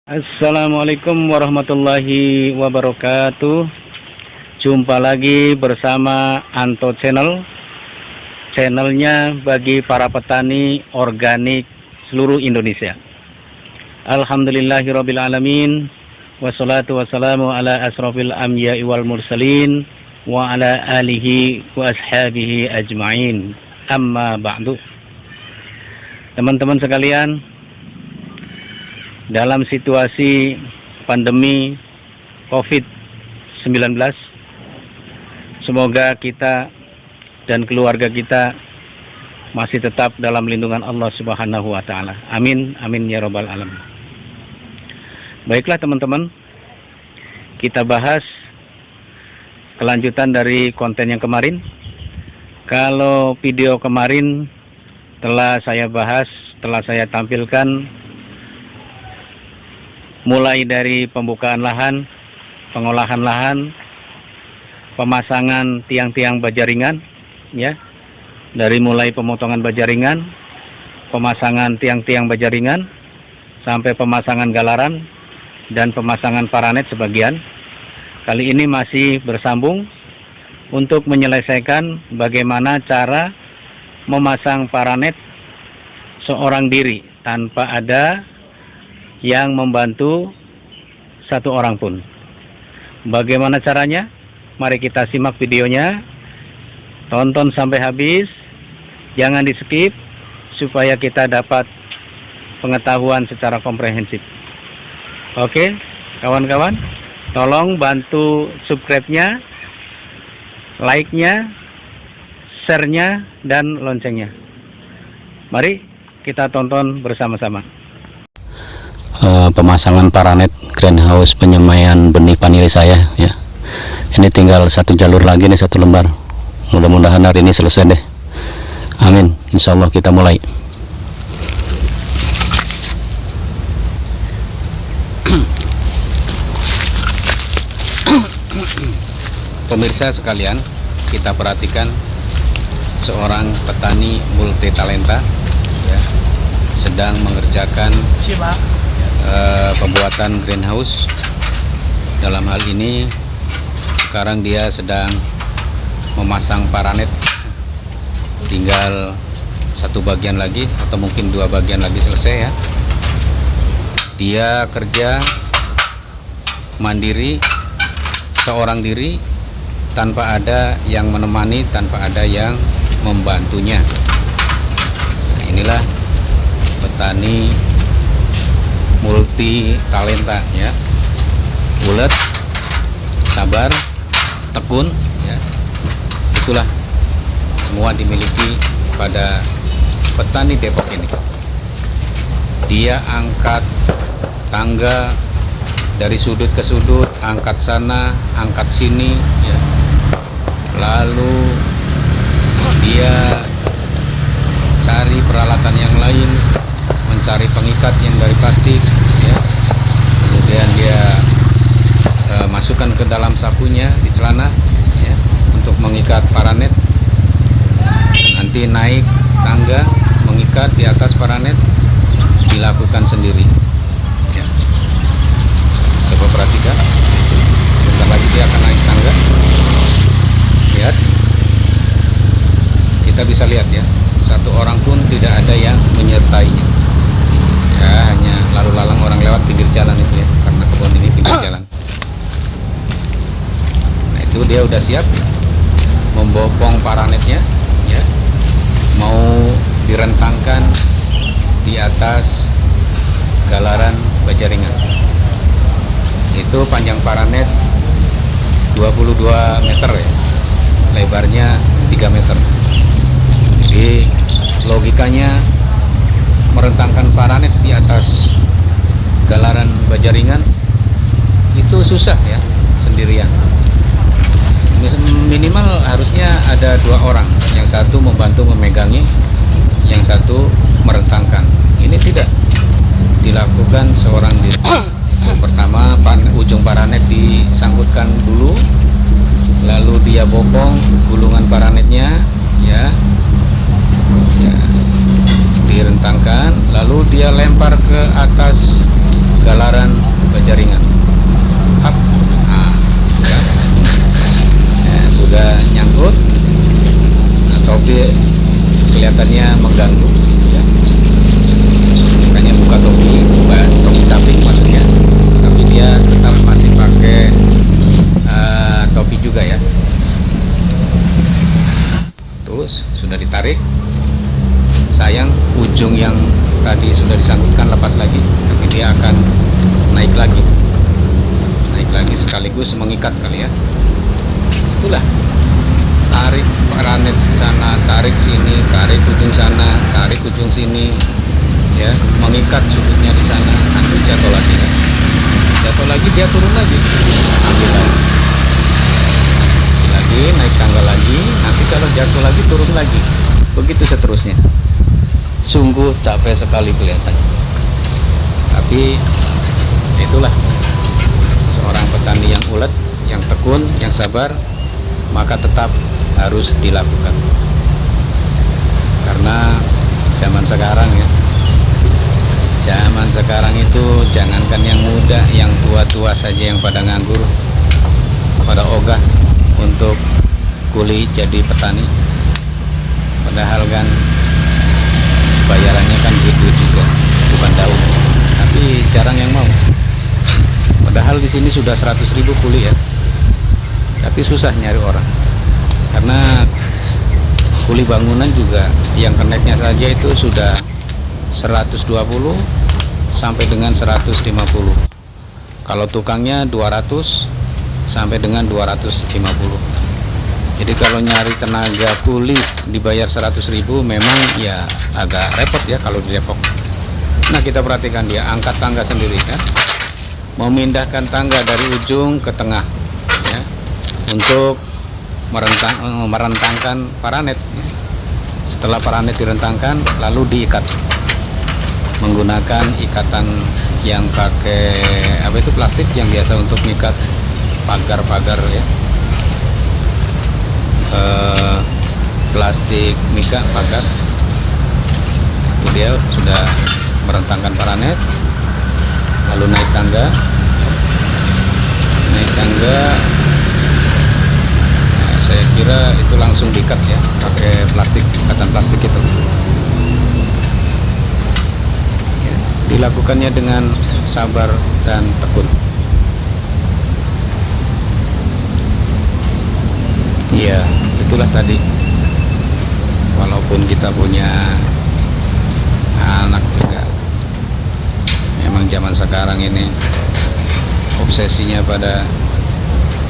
Assalamualaikum warahmatullahi wabarakatuh. Jumpa lagi bersama Anto Channel, channelnya bagi para petani organik seluruh Indonesia. Alhamdulillahirrabbilalamin. Wassalatu wassalamu ala asrafil anbiya'i wal mursalin wa ala alihi wa ashabihi ajma'in. Amma ba'du. Teman-teman sekalian, dalam situasi pandemi COVID-19, semoga kita dan keluarga kita masih tetap dalam lindungan Allah Subhanahu wa Ta'ala. Amin, amin ya Rabbal alamin. Baiklah teman-teman, kita bahas kelanjutan dari konten yang kemarin. Kalau video kemarin telah saya bahas, telah saya tampilkan mulai dari pembukaan lahan, pengolahan lahan, pemasangan tiang-tiang bajaringan, ya, dari mulai pemotongan bajaringan, pemasangan tiang-tiang bajaringan, sampai pemasangan galaran dan pemasangan paranet sebagian. Kali ini masih bersambung untuk menyelesaikan bagaimana cara memasang paranet seorang diri tanpa ada yang membantu satu orang pun. Bagaimana caranya? Mari kita simak videonya, tonton sampai habis, jangan di skip supaya kita dapat pengetahuan secara komprehensif. Oke, kawan-kawan, tolong bantu subscribe-nya, like-nya, share-nya, dan loncengnya. Mari kita tonton bersama-sama. Pemasangan paranet greenhouse penyemaian benih vanili saya, ya. Ini tinggal satu jalur lagi nih, satu lembar. Mudah-mudahan hari ini selesai deh. Amin. Insya Allah kita mulai. Pemirsa sekalian, kita perhatikan seorang petani multi talenta, ya, sedang mengerjakan pembuatan greenhouse. Dalam hal ini sekarang dia sedang memasang paranet, tinggal satu bagian lagi atau mungkin dua bagian lagi selesai, ya. Dia kerja mandiri, seorang diri, tanpa ada yang menemani, tanpa ada yang membantunya. Nah, inilah petani multi talenta, ya, ulet, sabar, tekun, ya. Itulah semua dimiliki pada petani Depok ini. Dia angkat tangga dari sudut ke sudut, angkat sana, angkat sini, ya. Lalu dia cari peralatan yang lain, mencari pengikat yang dari plastik, ya. Kemudian dia masukkan ke dalam sakunya di celana, ya, untuk mengikat paranet. Nanti naik tangga mengikat di atas paranet, dilakukan sendiri, ya. Coba perhatikan, bentar lagi dia akan naik tangga. Lihat, kita bisa lihat, ya, satu orang pun tidak ada yang menyertainya. Ya, hanya lalu lalang orang lewat pinggir jalan itu, ya, karena kebun ini pinggir jalan. Nah, itu dia udah siap, ya, membopong paranetnya, ya, mau direntangkan di atas galaran bajaringan. Itu panjang paranet 22 meter, ya, lebarnya 3 meter. Jadi logikanya merentangkan paranet di atas galaran bajaringan itu susah, ya, sendirian. Minimal harusnya ada dua orang, yang satu membantu memegangi, yang satu merentangkan. Ini tidak dilakukan seorang diri. Pertama, ujung paranet disangkutkan dulu, lalu dia bopong gulungan paranetnya, ya, direntangkan, lalu dia lempar ke atas galaran naik lagi sekaligus mengikat kali ya. Itulah, tarik paranet sana, tarik sini, tarik ujung sana, tarik ujung sini, ya, mengikat sudutnya di sana, nanti jatuh lagi kan. Jatuh lagi, dia turun lagi, ambil lagi, naik tangga lagi, nanti kalau jatuh lagi turun lagi, begitu seterusnya. Sungguh capek sekali kelihatannya, tapi itulah seorang petani yang ulet, yang tekun, yang sabar, maka tetap harus dilakukan. Karena zaman sekarang ya, zaman sekarang itu jangankan yang muda, yang tua-tua saja yang pada nganggur, pada ogah untuk kuli jadi petani. Padahal kan bayarannya kan duit-duit juga, bukan daun, tapi jarang yang mau. Padahal di sini sudah 100.000 kuli ya, tapi susah nyari orang. Karena kuli bangunan juga yang keneknya saja itu sudah 120 sampai dengan 150. Kalau tukangnya 200 sampai dengan 250. Jadi kalau nyari tenaga kuli dibayar 100.000 memang ya agak repot ya kalau di Depok. Nah, kita perhatikan dia angkat tangga sendiri kan, memindahkan tangga dari ujung ke tengah ya, untuk merentangkan paranet. Setelah paranet direntangkan lalu diikat menggunakan ikatan yang pakai apa itu, plastik yang biasa untuk mengikat pagar-pagar ya, plastik mika pagar. Itu dia sudah merentangkan paranet, lalu naik tangga. Nah, saya kira itu langsung diikat ya pakai plastik, ikatan plastik itu. Dilakukannya dengan sabar dan tekun. Iya, itulah tadi. Walaupun kita punya anak juga, memang zaman sekarang ini obsesinya pada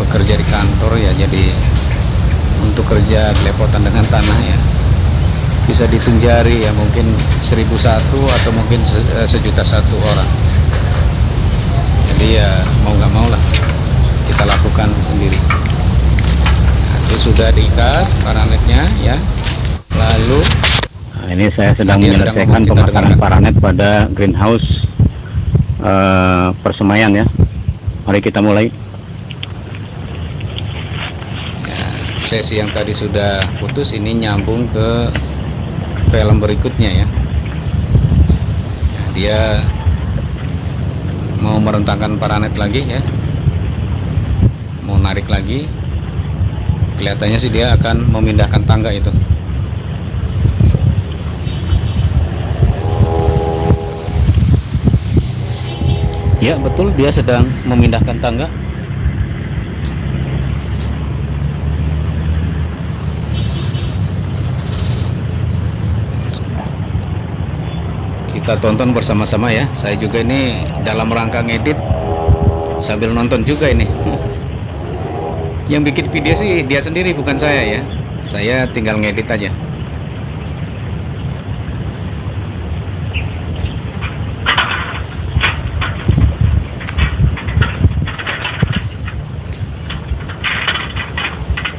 bekerja di kantor ya, jadi untuk kerja gelepotan dengan tanah ya bisa dihitung jari ya, mungkin 1.001 atau mungkin 1.000.001 orang. Jadi ya mau nggak mau lah kita lakukan sendiri. Nah, itu sudah diikat paranetnya ya, lalu ini saya sedang menyelesaikan pemasangan paranet pada greenhouse persemaian ya. Mari kita mulai. Ya, sesi yang tadi sudah putus ini nyambung ke film berikutnya ya. Dia mau merentangkan paranet lagi ya, mau narik lagi. Kelihatannya sih dia akan memindahkan tangga itu. Ya betul, dia sedang memindahkan tangga. Kita tonton bersama-sama ya. Saya juga ini dalam rangka ngedit sambil nonton juga ini. Yang bikin video sih dia sendiri, bukan saya ya. Saya tinggal ngedit aja.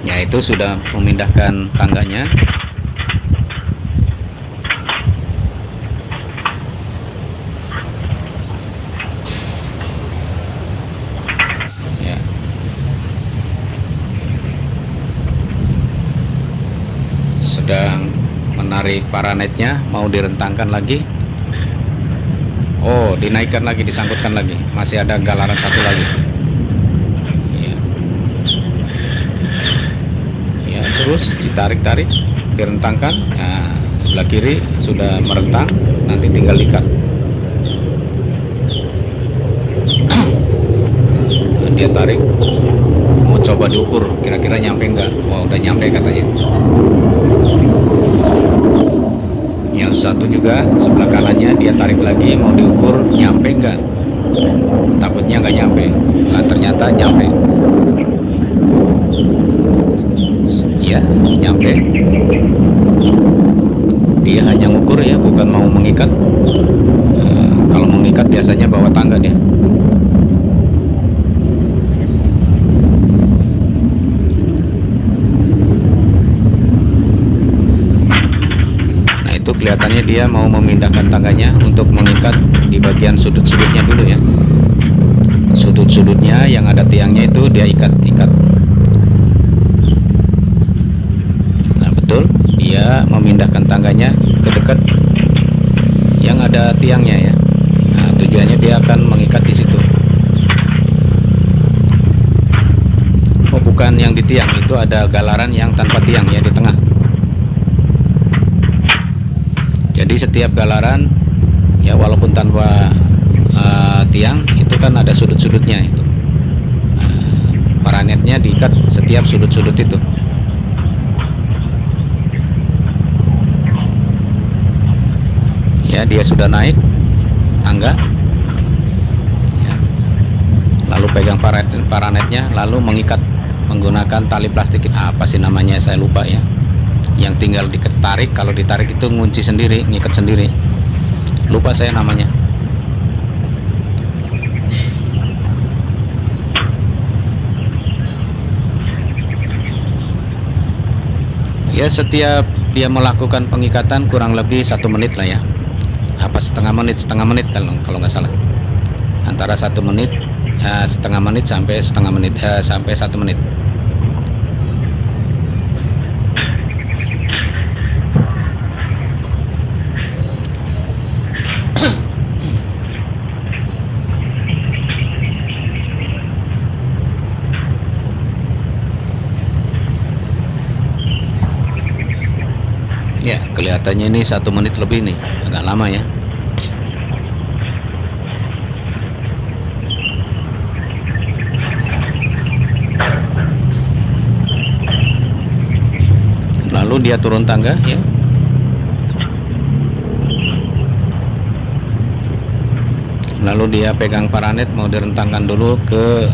Ya, itu sudah memindahkan tangganya. Sedang menarik paranetnya, mau direntangkan lagi. Oh, dinaikkan lagi, disangkutkan lagi. Masih ada galaran satu lagi. Ya, ya terus ditarik-tarik, direntangkan. Nah, sebelah kiri sudah merentang, nanti tinggal diikat. Dia tarik, mau coba diukur, kira-kira nyampe enggak? Wah, udah nyampe katanya. Yang satu juga sebelah kanannya dia tarik lagi, mau diukur nyampe enggak. takutnya nggak nyampe. Nah, ternyata nyampe. Ya, nyampe. Dia hanya ngukur ya, bukan mau mengikat. Kalau mengikat biasanya bawa tangga dia. Nah, itu kelihatannya dia mau memindahkan tangganya untuk mengikat di bagian sudut-sudutnya dulu ya. Sudut-sudutnya yang ada tiangnya itu dia ikat-ikat. Nah, betul, dia memindahkan tangganya ke dekat yang ada tiangnya ya. Nah, tujuannya dia akan mengikat di situ. Oh, bukan yang di tiang, itu ada galaran yang tanpa tiang ya di tengah. Jadi setiap galaran ya walaupun tanpa tiang itu kan ada sudut-sudutnya itu. Paranetnya diikat setiap sudut-sudut itu. Ya, dia sudah naik tangga ya. Lalu pegang paranetnya, lalu mengikat menggunakan tali plastik. Apa sih namanya, saya lupa ya, yang tinggal ditarik. Kalau ditarik itu ngunci sendiri, ngikat sendiri, lupa saya namanya. Ya, setiap dia melakukan pengikatan kurang lebih 1 menit lah ya, apa setengah menit kalau nggak salah, antara 1 menit setengah menit sampai setengah menit sampai 1 menit. Ya, kelihatannya ini 1 menit lebih nih, agak lama ya. Lalu dia turun tangga ya. Lalu dia pegang paranet, mau direntangkan dulu ke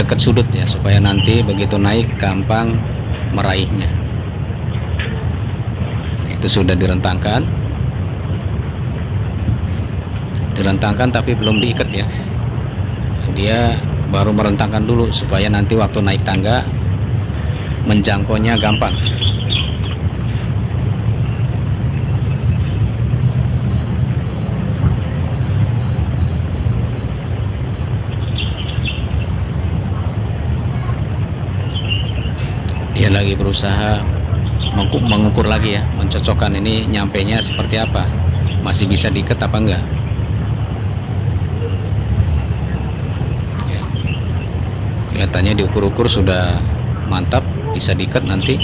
dekat sudut ya, supaya nanti begitu naik gampang meraihnya. Itu sudah direntangkan tapi belum diikat ya. Dia baru merentangkan dulu supaya nanti waktu naik tangga menjangkaunya gampang. Dia lagi berusaha mengukur lagi ya, mencocokkan ini nyampenya seperti apa, masih bisa diikat apa enggak ya. Kelihatannya diukur-ukur sudah mantap, bisa diikat nanti.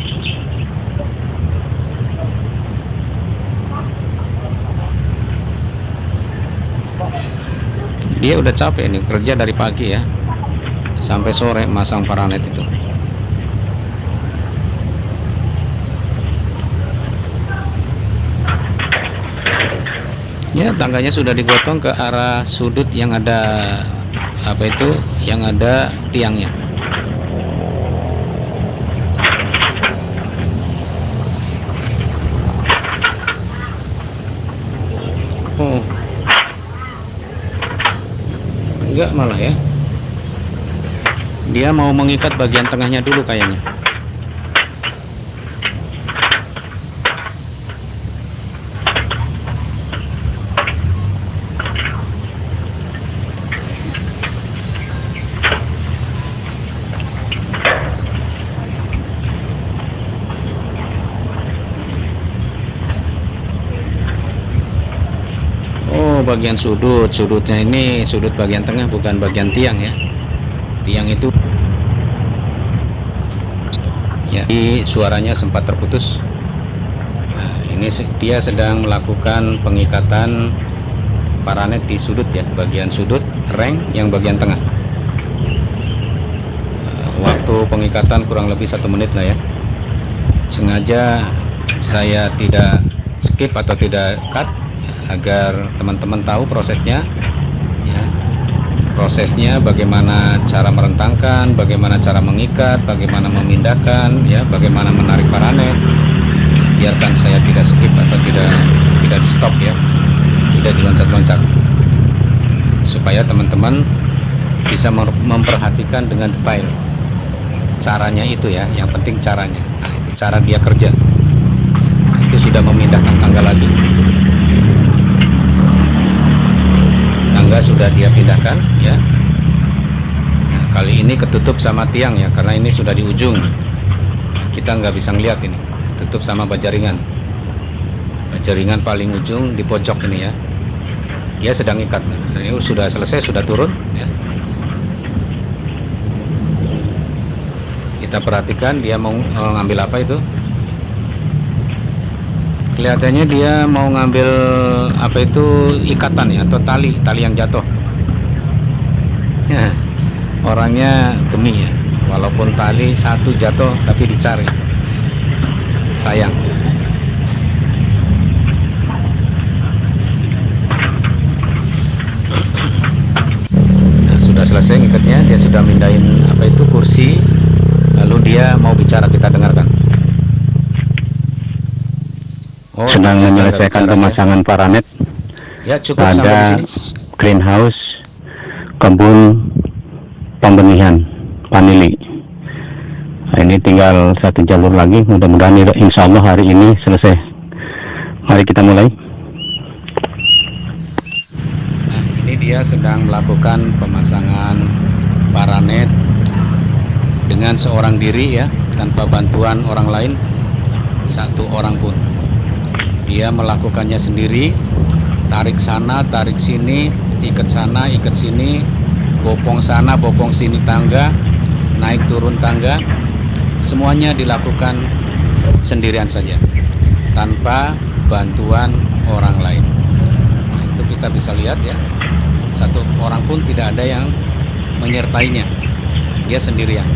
Dia udah capek nih, kerja dari pagi ya sampai sore masang paranet itu. Ya, tangganya sudah digotong ke arah sudut yang ada apa itu, yang ada tiangnya. Oh, enggak malah ya. Dia mau mengikat bagian tengahnya dulu kayaknya. Bagian sudutnya ini sudut bagian tengah, bukan bagian tiang ya. Tiang itu ya, suaranya sempat terputus. Nah, ini dia sedang melakukan pengikatan paranet di sudut ya, bagian sudut reng yang bagian tengah. Waktu pengikatan kurang lebih 1 menit lah ya. Sengaja saya tidak skip atau tidak cut agar teman-teman tahu prosesnya ya. prosesnya, bagaimana cara merentangkan, bagaimana cara mengikat, bagaimana memindahkan, ya, bagaimana menarik paranet. Biarkan saya tidak skip atau tidak di stop, ya, tidak diloncat-loncat, supaya teman-teman bisa memperhatikan dengan detail caranya itu, ya. Yang penting caranya. Nah, itu cara dia kerja. Itu sudah memindahkan tangga lagi. Tangga sudah dia pindahkan, ya. Nah, kali ini ketutup sama tiang, ya, karena ini sudah di ujung. Kita nggak bisa ngeliat ini. Tutup sama bajaringan. Bajaringan paling ujung di pojok ini, ya. Dia sedang ikat. Nah, ini sudah selesai, sudah turun, ya. Kita perhatikan dia mau ngambil apa itu. Kelihatannya dia mau ngambil apa itu, ikatan, ya, atau tali yang jatuh. Ya, orangnya gemi, ya. Walaupun tali satu jatuh tapi dicari. Sayang. Nah, sudah selesai ngikatnya, dia sudah mindahin apa itu, kursi. Lalu dia mau bicara, kita dengarkan. Sedang menyelesaikan pemasangan paranet ya, cukup pada sampai di sini. greenhouse kebun pembenihan vanili. Nah, ini tinggal satu jalur lagi, mudah-mudahan insya Allah hari ini selesai. Mari kita mulai. Nah, ini dia sedang melakukan pemasangan paranet dengan seorang diri, ya, tanpa bantuan orang lain, satu orang pun. Dia melakukannya sendiri, tarik sana, tarik sini, ikat sana, ikat sini, bopong sana, bopong sini tangga, naik turun tangga, semuanya dilakukan sendirian saja, tanpa bantuan orang lain. Nah, itu kita bisa lihat, ya, satu orang pun tidak ada yang menyertainya, dia sendirian,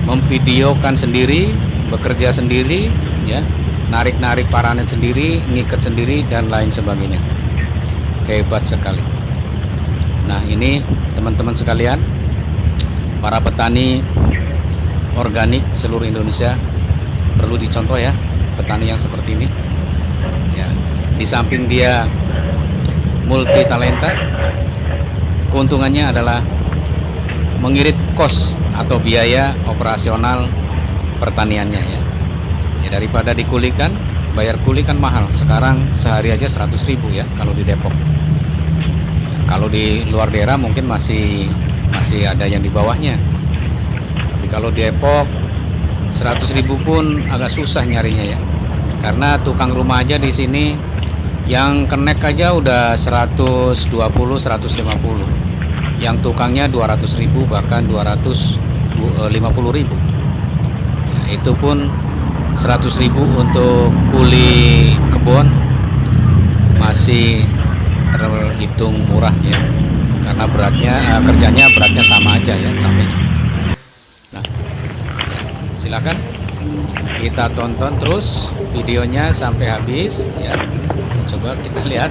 memvideokan sendiri, bekerja sendiri, ya, narik-narik paranet sendiri, ngikat sendiri, dan lain sebagainya. Hebat sekali. Nah, ini teman-teman sekalian, para petani organik seluruh Indonesia perlu dicontoh, ya, petani yang seperti ini, ya. Di samping dia multi talenta, keuntungannya adalah mengirit kos atau biaya operasional pertaniannya, ya. Ya, daripada dikulikan, bayar kuli kan mahal. Sekarang sehari aja 100.000, ya, kalau di Depok. Kalau di luar daerah mungkin masih ada yang di bawahnya. Tapi kalau di Depok 100.000 pun agak susah nyarinya, ya. Karena tukang rumah aja di sini yang kenek aja udah 120, 150. Yang tukangnya 200.000, bahkan 250.000. Ya, itu pun 100.000 untuk kuli kebun masih terhitung murah, ya, karena kerjanya beratnya sama aja, ya, sampainya. Nah, ya, silakan kita tonton terus videonya sampai habis, ya. Coba kita lihat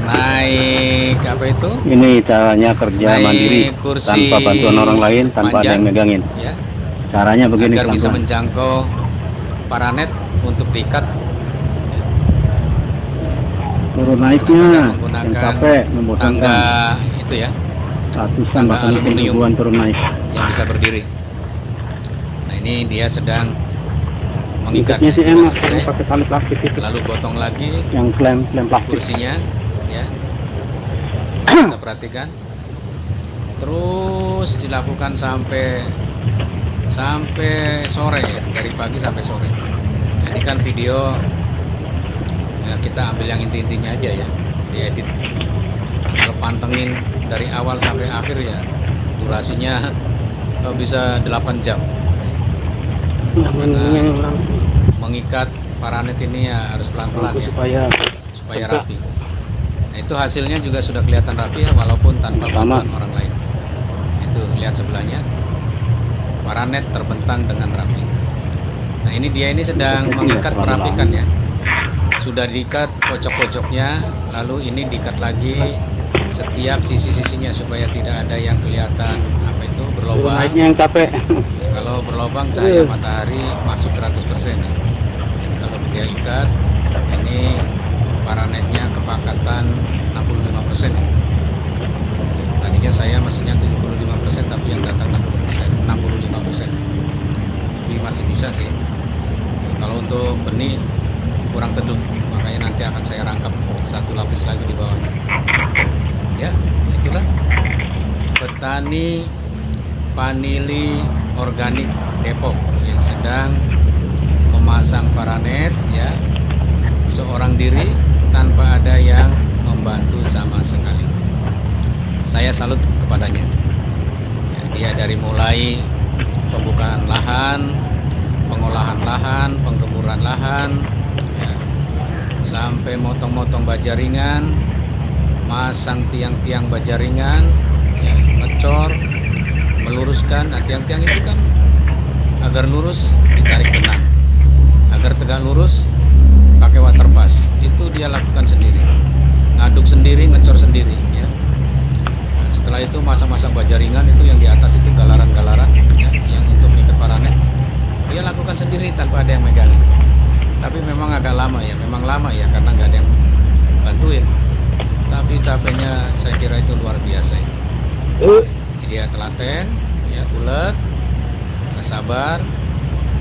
naik apa itu. Ini caranya kerja mandiri, tanpa bantuan orang lain, tanpa ada yang megangin. Ya. Caranya begini, agar bisa pelan-pelan. menjangkau paranet untuk diikat. Turun naiknya, yang menggunakan capek, membosankan. tangga itu, ya, Ratusan tangga bahkan mungkin aluminium ribuan turun naik. yang bisa berdiri. Nah, ini dia sedang mengikat, Ikatnya sih enak, selesai. pakai tali plastik itu. Lalu gotong lagi Yang klem plastik. kursinya, ya. Kita perhatikan. Terus dilakukan sampai sore, ya, dari pagi sampai sore. Nah, ini kan video, ya, kita ambil yang inti-intinya aja, ya, diedit. Kalau pantengin dari awal sampai akhir, ya, durasinya bisa 8 jam. Karena mengikat paranet ini, ya, harus pelan-pelan, ya, supaya rapi. Nah, itu hasilnya juga sudah kelihatan rapi, ya, walaupun tanpa bantuan orang lain. Itu lihat sebelahnya, paranet terbentang dengan rapi. Nah, ini dia ini sedang mengikat, merapikan, ya. Sudah diikat pojok-pojoknya, lalu ini diikat lagi setiap sisi-sisinya supaya tidak ada yang kelihatan apa itu berlobang. Naiknya yang capek. Ya, kalau berlobang cahaya matahari masuk 100% ya. Jadi kalau dia ikat ini paranetnya kepakatan 65% ya. Tadinya saya mesinnya 75% tapi yang datang 65%. Tapi masih bisa sih. Kalau untuk benih kurang teduh, makanya nanti akan saya rangkap satu lapis lagi di bawahnya. Ya, itulah petani vanili organik Depok yang sedang memasang paranet ya, seorang diri tanpa ada yang membantu sama sekali. Saya salut kepadanya. Ya, dia dari mulai pembukaan lahan, pengolahan lahan, penggemuran lahan, ya, sampai motong-motong baja ringan, masang tiang-tiang baja ringan, ya, ngecor, meluruskan. Nah, tiang-tiang itu kan agar lurus ditarik benang, agar tegak lurus pakai waterpass. Itu dia lakukan sendiri, ngaduk sendiri, ngecor sendiri ya. Nah, setelah itu masang-masang baja ringan itu yang di atas itu galaran-galaran ya, yang untuk ikat paranet dia lakukan sendiri tanpa ada yang megangin. Tapi memang agak lama ya, memang lama ya karena nggak ada yang bantuin. Tapi capeknya saya kira itu luar biasa ya. Dia telaten, ya, ulet, sabar,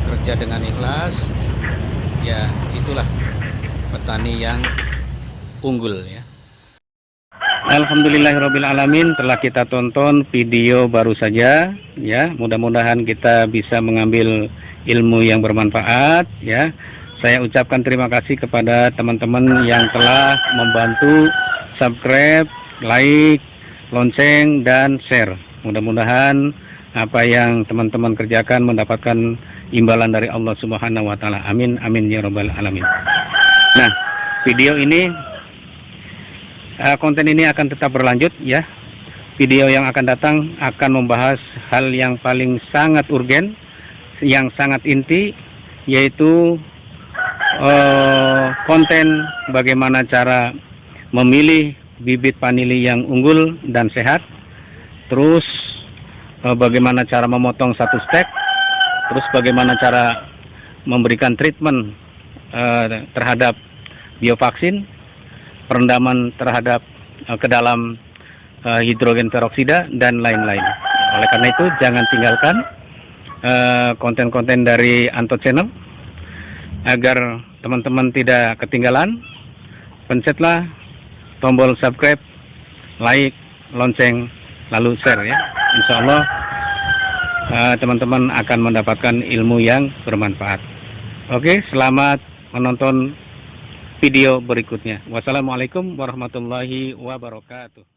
kerja dengan ikhlas. Ya, itulah petani yang unggul ya. Alhamdulillahirrabbilalamin, telah kita tonton video baru saja ya. Mudah-mudahan kita bisa mengambil ilmu yang bermanfaat ya. Saya ucapkan terima kasih kepada teman-teman yang telah membantu subscribe, like, lonceng, dan share. Mudah-mudahan apa yang teman-teman kerjakan mendapatkan imbalan dari Allah Subhanahu wa Ta'ala. Amin, amin ya Rabbal alamin. Nah, video ini, konten ini akan tetap berlanjut ya. Video yang akan datang akan membahas hal yang paling sangat urgen, yang sangat inti, yaitu konten bagaimana cara memilih bibit vanili yang unggul dan sehat, terus bagaimana cara memotong satu stek, terus bagaimana cara memberikan treatment terhadap biovaksin, perendaman terhadap ke dalam hidrogen peroksida, dan lain-lain. Oleh karena itu jangan tinggalkan konten-konten dari Anto Channel agar teman-teman tidak ketinggalan. Pencetlah tombol subscribe, like, lonceng, lalu share ya. Insya Allah teman-teman akan mendapatkan ilmu yang bermanfaat. Oke, selamat menonton video berikutnya. Wassalamualaikum warahmatullahi wabarakatuh.